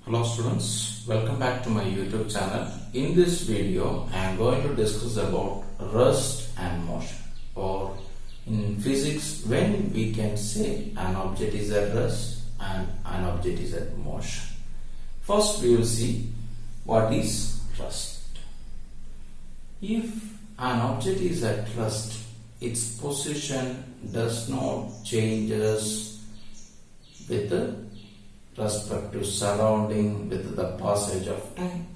Hello students, welcome back to my YouTube channel. In this video, I am going to discuss about rest and motion, or in physics when we can say an object is at rest and an object is at motion. First we will see what is rest. If an object is at rest, its position does not changes with the respect to surrounding with the passage of time.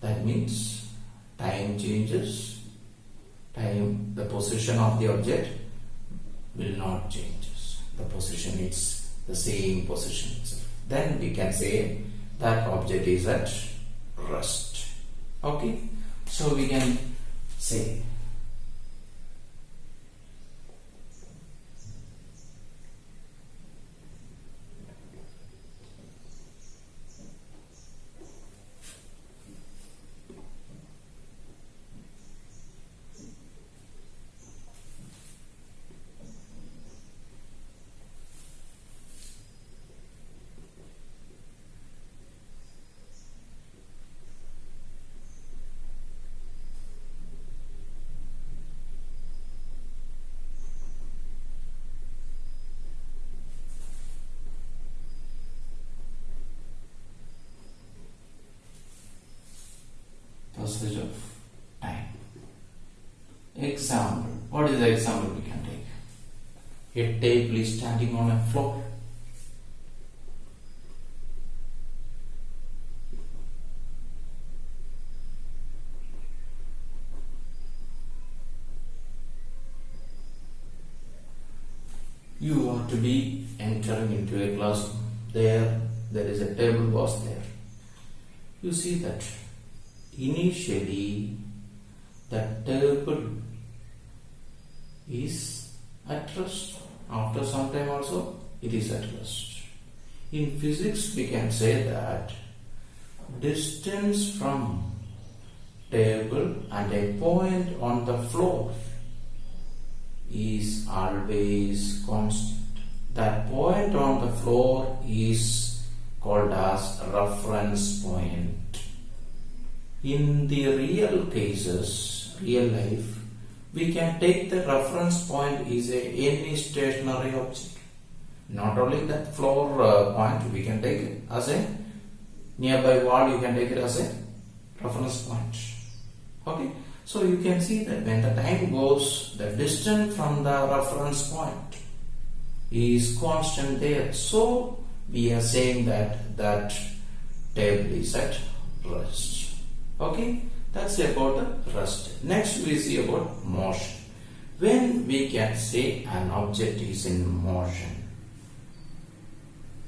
That means time changes, the position of the object will not change. The position is the same position itself. Then we can say that object is at rest. Okay, so we can say passage of time. Example. What is the example we can take? A table is standing on a floor. You are to be entering into a classroom. There is a table was there. You see that initially the table is at rest. After some time also it is at rest. In physics we can say that distance from table and a point on the floor is always constant. That point on the floor is called as reference point. In the real cases, real life, we can take the reference point is any stationary object. Not only that floor point, we can take it as a nearby wall, you can take it as a reference point. Okay, so you can see that when the time goes, the distance from the reference point is constant there. So we are saying that that table is at rest. Okay, that's about the rest. Next we see about motion. When we can say an object is in motion,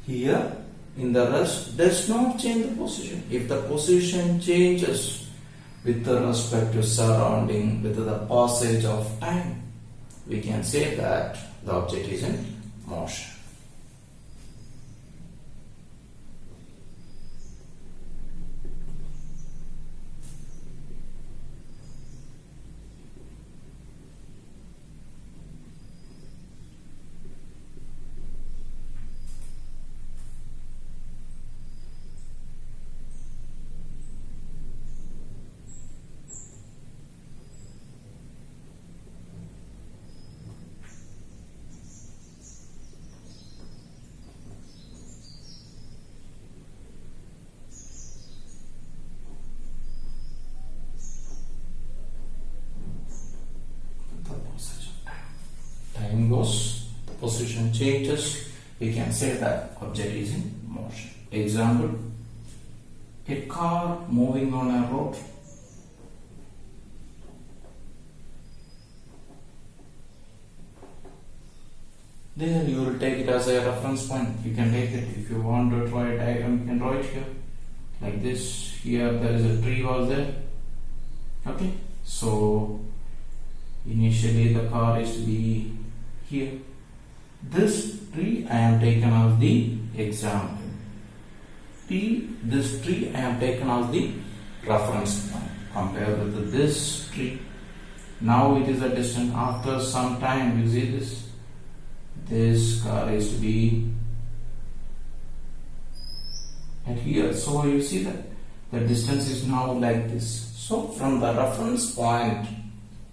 here in the rest does not change the position. If the position changes with respect to surrounding with the passage of time, we can say that the object is in motion. Time goes, the position changes, we can say that object is in motion. Example, a car moving on a road. There you will take it as a reference point. You can take it if you want to draw a diagram, you can draw it here. Like this, here there is a tree was there. Okay, so initially the car is to be here. This tree I am taken as the example. This tree I am taken as the reference point. Compare with this tree. Now it is a distance. After some time, you see this car is to be and here. So you see that the distance is now like this. So from the reference point,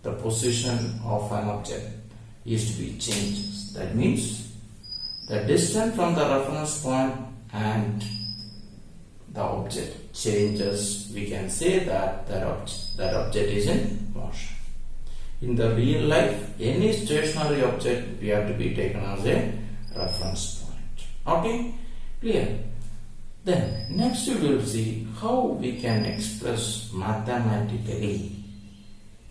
the position of an object is to be changed. That means the distance from the reference point and the object changes. We can say that that object is in motion. In the real life, any stationary object we have to be taken as a reference point. Okay, clear? Then next we will see how we can express mathematically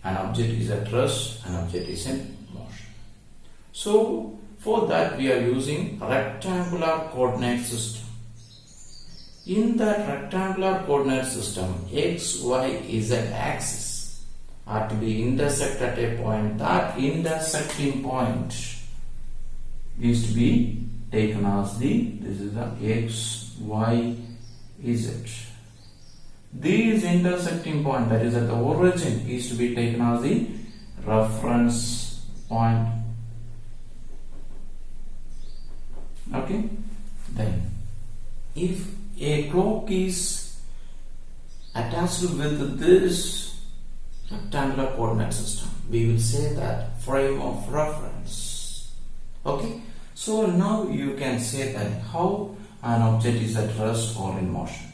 an object is at rest, an object is in motion. So for that we are using rectangular coordinate system. In that rectangular coordinate system, x, y, z axis are to be intersect at a point. That intersecting point is to be taken as this is the x, y, z. This intersecting point, that is at the origin, is to be taken as the reference point. Okay, then if a clock is attached with this rectangular coordinate system, we will say that frame of reference. Okay, so now you can say that how an object is at rest or in motion.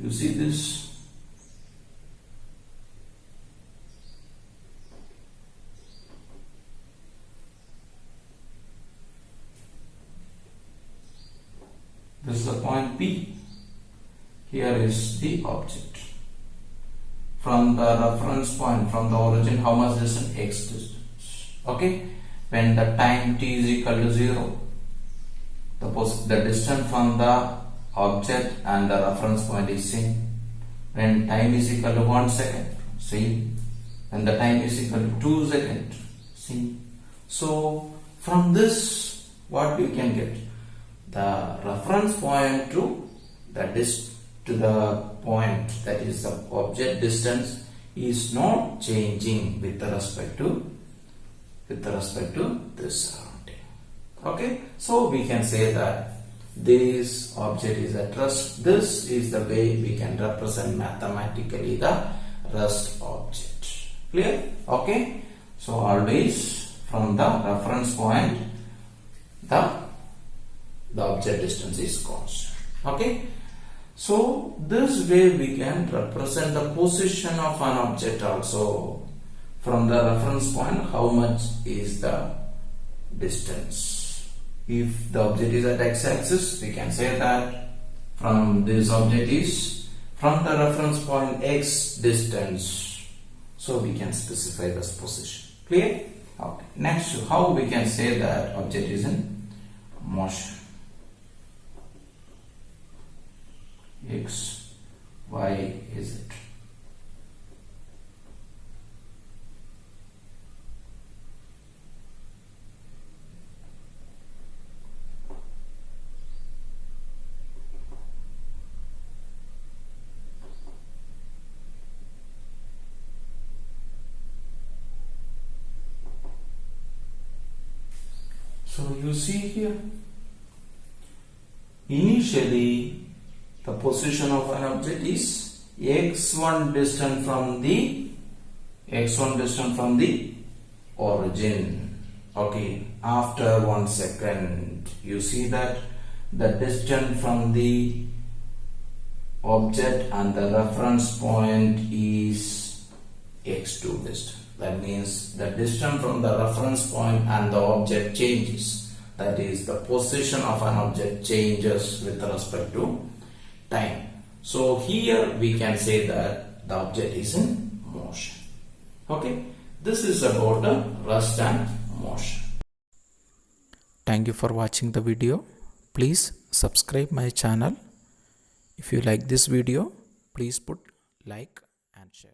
You see this? This is the point P. Here is the object. From the reference point, from the origin, how much distance? X distance. Okay? When the time t is equal to 0, the distance from the object and the reference point is same. When time is equal to 1 second, same. When the time is equal to 2 seconds, same. So from this, what we can get? The reference point to the point, that is the object distance, is not changing with respect to this surrounding. Okay, so we can say that this object is at rest. This is the way we can represent mathematically the rest object. Clear? Okay, so always from the reference point, the object distance is constant. Okay, so this way we can represent the position of an object also. From the reference point, how much is the distance? If the object is at x-axis, we can say that from this object is from the reference point x distance. So we can specify this position. Clear? Okay. Next, how we can say that object is in motion? X, y, z. So you see here, initially the position of an object is x1 distant from the origin. Okay, after 1 second, you see that the distance from the object and the reference point is x2 distance. That means the distance from the reference point and the object changes. That is, the position of an object changes with respect to time. So here we can say that the object is in motion. Okay, this is about the rest and motion. Thank you for watching the video. Please subscribe my channel. If you like this video, please put like and share.